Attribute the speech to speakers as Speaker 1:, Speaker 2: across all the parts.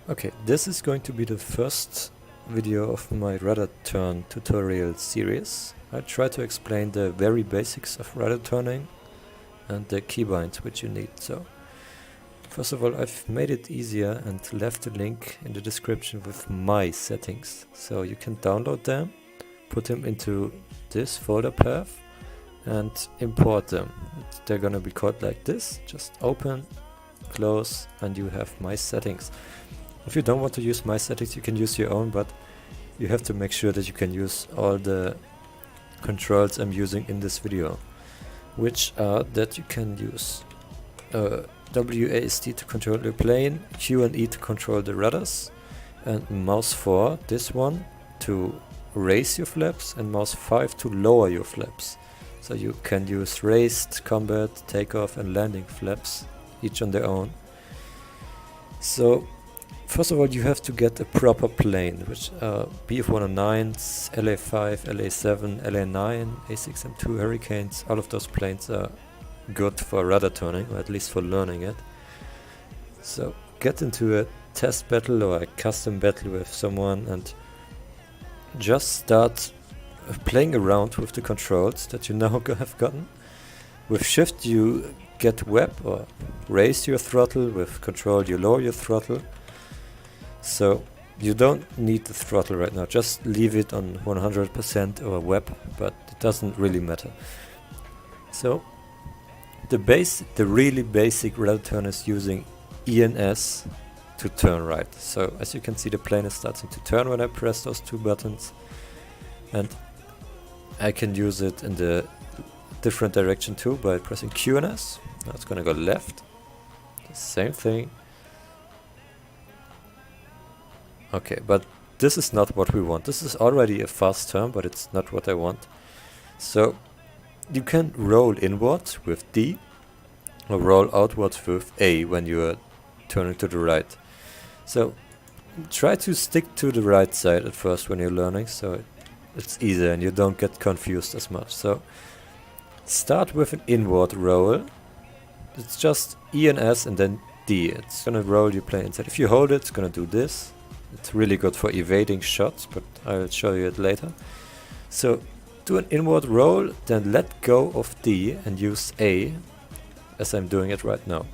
Speaker 1: Okay, this is going to be the first video of my rudder turn tutorial series. I try to explain the very basics of rudder turning and the keybinds which you need. So, first of all, I've made it easier and left a link in the description with my settings. So you can download them, put them into this folder path and import them. They're gonna be called like this. Just open, close, and you have my settings. If you don't want to use my settings, you can use your own, but you have to make sure that you can use all the controls I'm using in this video, which are that you can use WASD to control the plane, Q and E to control the rudders, and mouse 4, this one, to raise your flaps, and mouse 5 to lower your flaps. So you can use raised, combat, takeoff and landing flaps, each on their own. So first of all, you have to get a proper plane, which are BF-109s, LA-5, LA-7, LA-9, A6M2 Hurricanes. All of those planes are good for rudder turning, or at least for learning it. So get into a test battle or a custom battle with someone and just start playing around with the controls that you now have gotten. With shift you get web or raise your throttle, with control you lower your throttle. So you don't need the throttle right now, just leave it on 100% or web, but it doesn't really matter. So the really basic rudder turn is using ENS to turn right. So as you can see, the plane is starting to turn when I press those two buttons, and I can use it in the different direction too by pressing Q and S. Now it's gonna go left, the same thing. Okay, but this is not what we want. This is already a fast turn, but it's not what I want. So you can roll inwards with D or roll outwards with A when you are turning to the right. So try to stick to the right side at first when you're learning, so it's easier and you don't get confused as much. So start with an inward roll. It's just E and S and then D. It's gonna roll your plane inside. If you hold it, it's gonna do this. It's really good for evading shots, but I'll show you it later. So do an inward roll, then let go of D and use A, as I'm doing it right now.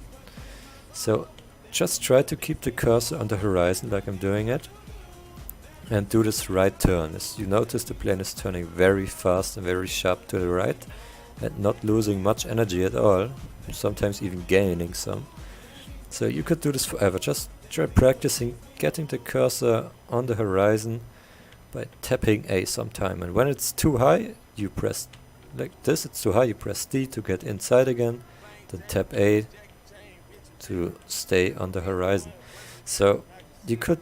Speaker 1: So just try to keep the cursor on the horizon like I'm doing it, and do this right turn. As you notice, the plane is turning very fast and very sharp to the right, and not losing much energy at all, sometimes even gaining some. So you could do this forever. Just try practicing getting the cursor on the horizon by tapping A sometime. And when it's too high, you press like this. It's too high, you press D to get inside again, then tap A to stay on the horizon. So you could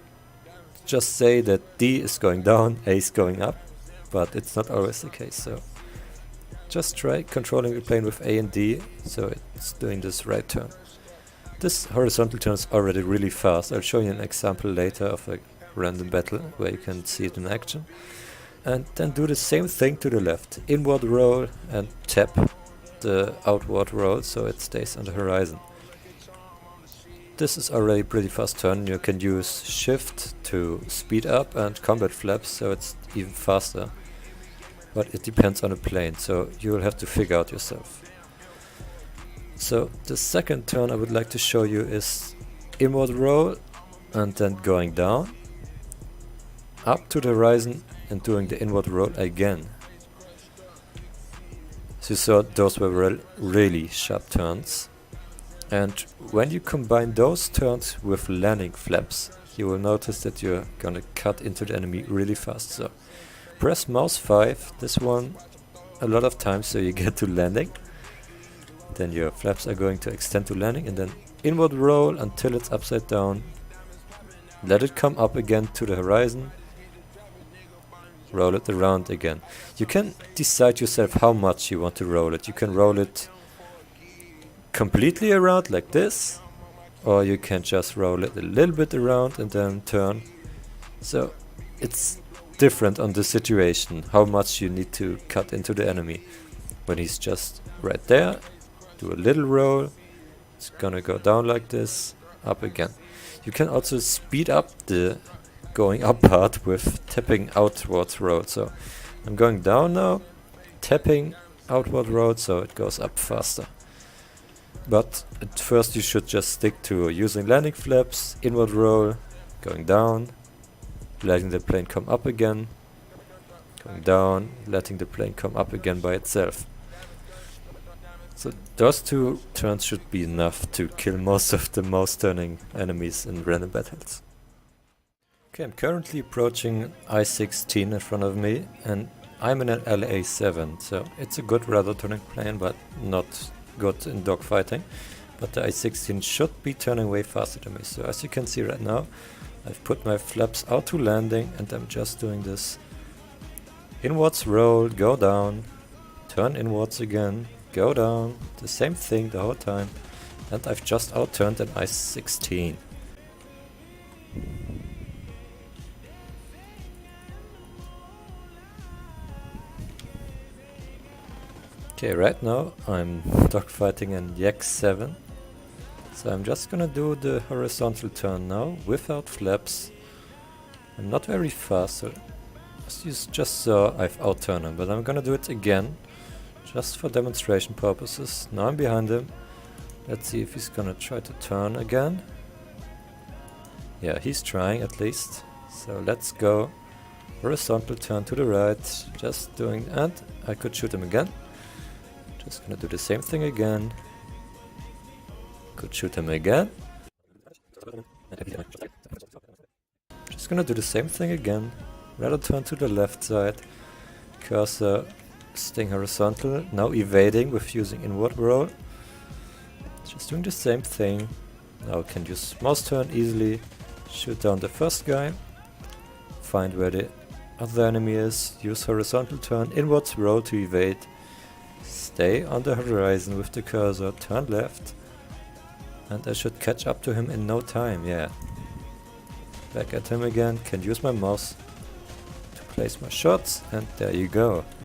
Speaker 1: just say that D is going down, A is going up, but it's not always the case. So just try controlling the plane with A and D so it's doing this right turn. This horizontal turn is already really fast. I'll show you an example later of a random battle where you can see it in action. And then do the same thing to the left. Inward roll and tap the outward roll so it stays on the horizon. This is already a pretty fast turn. You can use shift to speed up and combat flaps so it's even faster. But it depends on the plane, so you will have to figure out yourself. So the second turn I would like to show you is inward roll and then going down, up to the horizon and doing the inward roll again. So you saw those were really sharp turns. And when you combine those turns with landing flaps, you will notice that you're gonna cut into the enemy really fast. So press mouse 5, this one, a lot of times so you get to landing. Then your flaps are going to extend to landing, and then inward roll until it's upside down. Let it come up again to the horizon. Roll it around again. You can decide yourself how much you want to roll it. You can roll it completely around like this, or you can just roll it a little bit around and then turn. So it's different on the situation, how much you need to cut into the enemy. When he's just right there, do a little roll, it's gonna go down like this, up again. You can also speed up the going up part with tapping outwards roll. So I'm going down now, tapping outward roll so it goes up faster. But at first you should just stick to using landing flaps, inward roll, going down, letting the plane come up again, going down, letting the plane come up again by itself. So those 2 turns should be enough to kill most of the mouse turning enemies in random battles. Okay, I'm currently approaching I-16 in front of me, and I'm in an LA-7, so it's a good rudder turning plane, but not good in dogfighting. But the I-16 should be turning way faster than me. So as you can see right now, I've put my flaps out to landing, and I'm just doing this inwards roll, go down, turn inwards again, go down, the same thing the whole time, and I've just outturned an I-16. Okay, right now I'm dogfighting an Yak-7, so I'm just gonna do the horizontal turn now without flaps. I'm not very fast, so as you just saw, I've outturned him, but I'm gonna do it again, just for demonstration purposes. Now I'm behind him. Let's see if he's gonna try to turn again. Yeah, he's trying at least. So let's go. Horizontal turn to the right, just doing, and I could shoot him again. Just gonna do the same thing again. Could shoot him again. Just gonna do the same thing again. Rather turn to the left side. Cursor staying horizontal. Now evading with using inward roll. Just doing the same thing. Now can use mouse turn easily. Shoot down the first guy. Find where the other enemy is. Use horizontal turn. Inwards roll to evade. Stay on the horizon with the cursor, turn left, and I should catch up to him in no time, yeah. Back at him again, can use my mouse to place my shots, and there you go.